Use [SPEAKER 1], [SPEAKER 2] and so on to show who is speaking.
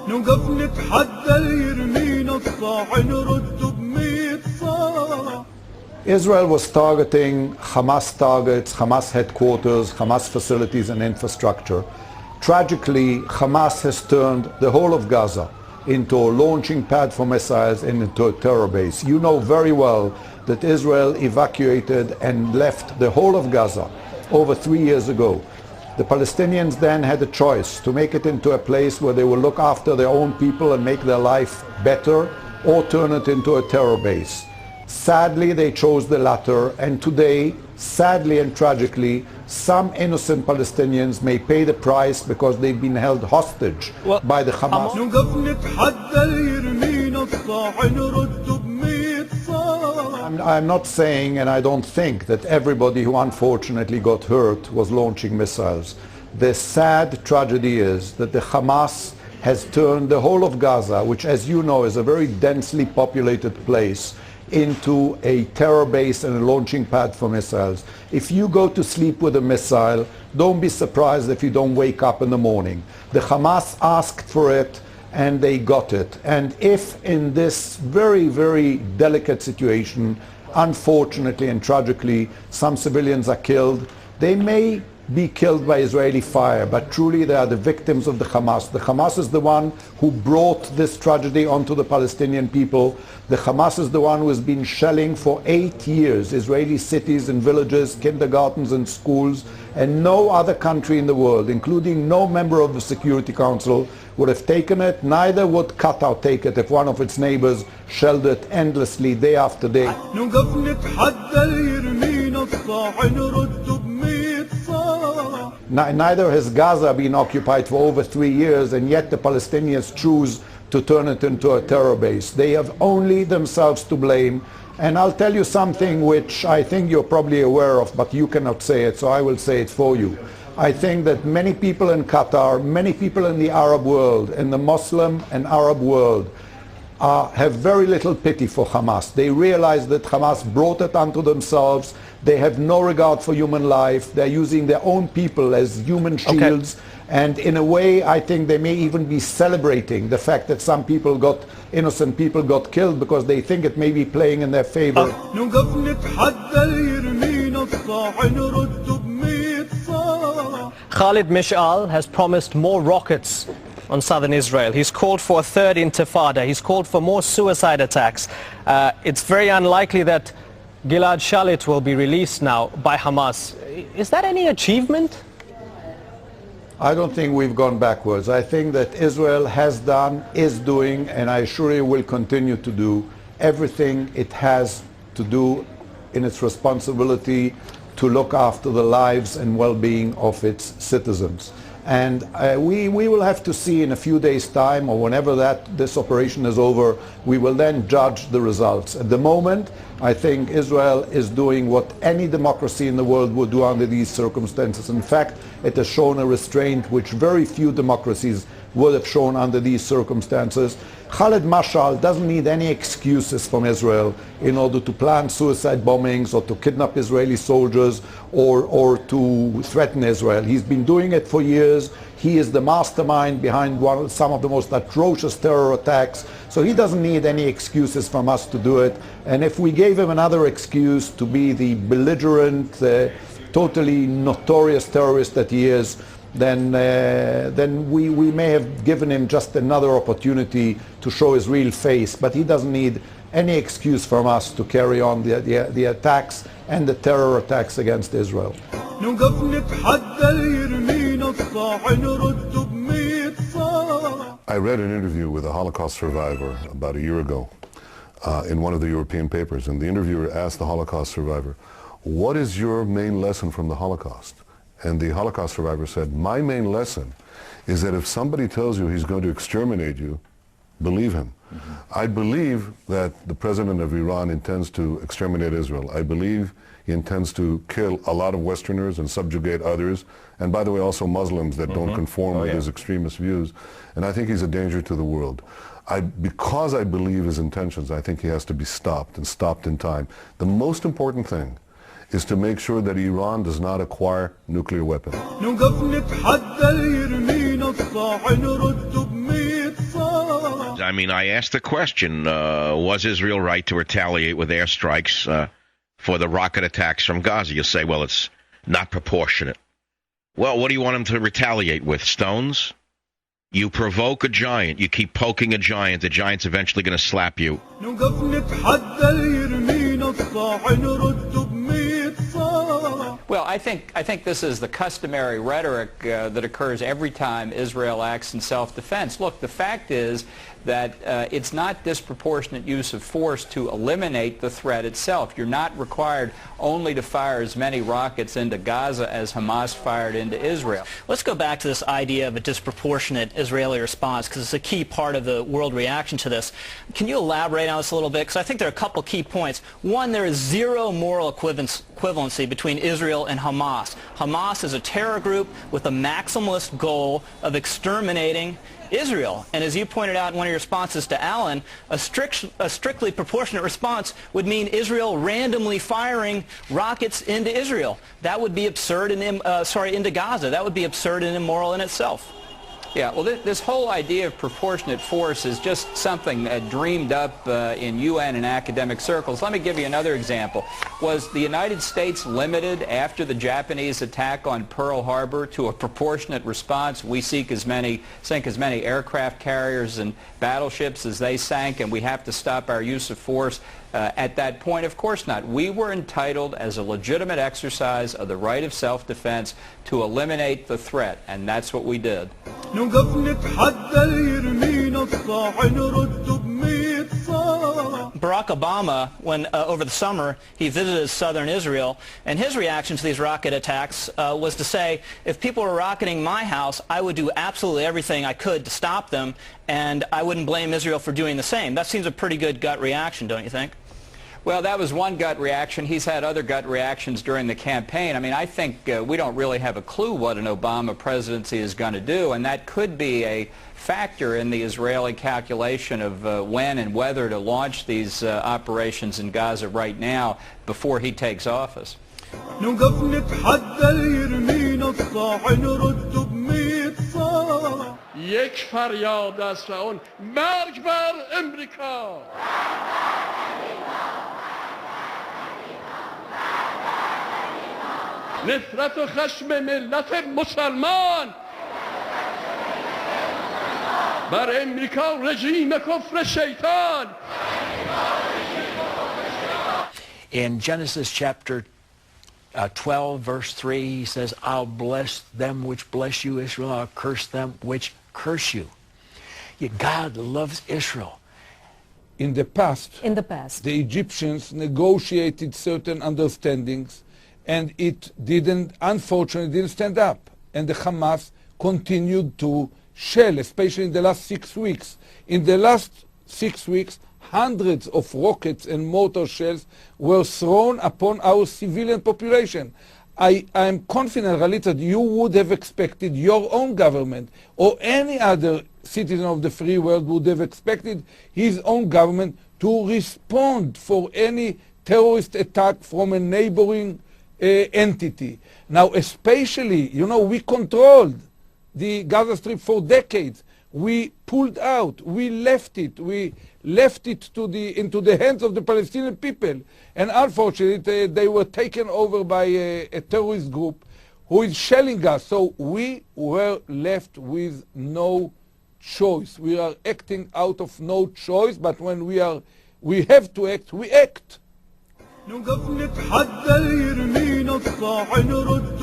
[SPEAKER 1] نوقف نتحدى اللي يرمينا الصاع نرد ب100 صاع.
[SPEAKER 2] Israel was targeting Hamas targets, Hamas headquarters, Hamas facilities and infrastructure. Tragically, Hamas has turned the whole of Gaza into a launching pad for missiles and into a terror base. You know very well that Israel evacuated and left the whole of Gaza over 3 years ago. The Palestinians then had a choice to make it into a place where they will look after their own people and make their life better, or turn it into a terror base. Sadly, they chose the latter, and today, sadly and tragically, some innocent Palestinians may pay the price because they've been held hostage by the Hamas. I'm not saying, and I don't think, that everybody who unfortunately got hurt was launching missiles. The sad tragedy is that the Hamas has turned the whole of Gaza, which, as you know, is a very densely populated place, into a terror base and a launching pad for missiles. If you go to sleep with a missile, don't be surprised if you don't wake up in the morning. The Hamas asked for it and they got it. And if in this very, very delicate situation, unfortunately and tragically, some civilians are killed, they may be killed by Israeli fire, but truly they are the victims of the Hamas. The Hamas is the one who brought this tragedy onto the Palestinian people. The Hamas is the one who has been shelling for 8 years Israeli cities and villages, kindergartens and schools, and no other country in the world, including no member of the Security Council, would have taken it. Neither would Qatar take it if one of its neighbors shelled it endlessly day after day. Neither has Gaza been occupied for over 3 years, and yet the Palestinians choose to turn it into a terror base. They have only themselves to blame. And I'll tell you something which I think you're probably aware of, but you cannot say it, so I will say it for you. I think that many people in Qatar, many people in the Arab world, in the Muslim and Arab world, have very little pity for Hamas. They realize that Hamas brought it unto themselves. They have no regard for human life. They're using their own people as human shields. Okay. And in a way, I think they may even be celebrating the fact that some people innocent people got killed, because they think it may be playing in their favor.
[SPEAKER 3] Khalid Mish'al has promised more rockets on southern Israel. He's called for a third intifada. He's called for more suicide attacks. It's very unlikely that Gilad Shalit will be released now by Hamas. Is that any achievement?
[SPEAKER 2] I don't think we've gone backwards. I think that Israel has done, is doing, and I assure you will continue to do everything it has to do in its responsibility to look after the lives and well-being of its citizens. And we will have to see in a few days' time, or whenever this operation is over, we will then judge the results. At the moment, I think Israel is doing what any democracy in the world would do under these circumstances. In fact, it has shown a restraint which very few democracies would have shown under these circumstances. Khalid Mashal doesn't need any excuses from Israel in order to plan suicide bombings or to kidnap Israeli soldiers or to threaten Israel. He's been doing it for years. He is the mastermind behind some of the most atrocious terror attacks. So he doesn't need any excuses from us to do it. And if we gave him another excuse to be the belligerent, totally notorious terrorist that he is, then we may have given him just another opportunity to show his real face. But he doesn't need any excuse from us to carry on the attacks and the terror attacks against Israel.
[SPEAKER 4] I read an interview with a Holocaust survivor about a year ago in one of the European papers, and the interviewer asked the Holocaust survivor, "What is your main lesson from the Holocaust?" And the Holocaust survivor said, "My main lesson is that if somebody tells you he's going to exterminate you, believe him." Mm-hmm. I believe that the president of Iran intends to exterminate Israel. I believe he intends to kill a lot of Westerners and subjugate others, and by the way, also Muslims that don't conform with his extremist views. And I think he's a danger to the world. Because I believe his intentions, I think he has to be stopped, and stopped in time. The most important thing is to make sure that Iran does not acquire nuclear weapons.
[SPEAKER 5] I mean, I asked the question, was Israel right to retaliate with airstrikes for the rocket attacks from Gaza? You'll say, well, it's not proportionate. Well, what do you want them to retaliate with? Stones? You provoke a giant. You keep poking a giant. The giant's eventually going to slap you.
[SPEAKER 1] نوقف نتحدى اللي يرمينا الصاع نرده بمية صاع.
[SPEAKER 6] Well, I think this is the customary rhetoric that occurs every time Israel acts in self-defense. Look, the fact is that it's not disproportionate use of force to eliminate the threat itself. You're not required only to fire as many rockets into Gaza as Hamas fired into Israel.
[SPEAKER 7] Let's go back to this idea of a disproportionate Israeli response, because it's a key part of the world reaction to this. Can you elaborate on this a little bit? Because I think there are a couple key points. One, there is zero moral equivalency between Israel and Hamas. Hamas is a terror group with a maximalist goal of exterminating Israel. And as you pointed out in one of your responses to Alan, a strictly proportionate response would mean Israel randomly firing rockets into Israel. That would be absurd and into Gaza. That would be absurd and immoral in itself.
[SPEAKER 6] Yeah, well, this whole idea of proportionate force is just something dreamed up in UN and academic circles. Let me give you another example. Was the United States limited after the Japanese attack on Pearl Harbor to a proportionate response? We sink as many aircraft carriers and battleships as they sank, and we have to stop our use of force at that point? Of course not. We were entitled, as a legitimate exercise of the right of self-defense, to eliminate the threat, and that's what we did.
[SPEAKER 1] نوقف نتحدى اللي يرمينا الصاع نرده بمية صاع.
[SPEAKER 7] Barack Obama, when over the summer, he visited southern Israel, and his reaction to these rocket attacks was to say, if people were rocketing my house, I would do absolutely everything I could to stop them, and I wouldn't blame Israel for doing the same. That seems a pretty good gut reaction, don't you think?
[SPEAKER 6] Well, that was one gut reaction. He's had other gut reactions during the campaign. I mean, I think we don't really have a clue what an Obama presidency is going to do, and that could be a factor in the Israeli calculation of when and whether to launch these operations in Gaza right now before he takes office.
[SPEAKER 1] نوقف نتحدى اللي يرمينا الصاع نرده بمية صاع.
[SPEAKER 8] یک فریاد است و اون مرگ بر امریکا. نفرت و خشم ملت مسلمان بر امریکا رژیم کفر شیطان.
[SPEAKER 9] In Genesis chapter 12, verse 3, he says, I'll bless them which bless you, Israel. I'll curse them which curse you. God loves Israel.
[SPEAKER 10] In the past, the Egyptians negotiated certain understandings, and it unfortunately didn't stand up. And the Hamas continued to shell, especially in the last 6 weeks. In the last 6 weeks, hundreds of rockets and mortar shells were thrown upon our civilian population. I'm confident, Galit, that you would have expected your own government or any other citizen of the free world would have expected his own government to respond for any terrorist attack from a neighboring entity. Now, especially, we controlled the Gaza Strip for decades. We pulled out. We left it. We left it into the hands of the Palestinian people. And unfortunately, they were taken over by a terrorist group who is shelling us. So we were left with no choice. We are acting out of no choice, but when we have to act, we act.
[SPEAKER 1] نوقف نتحدى اللي يرمينا الصاع نرده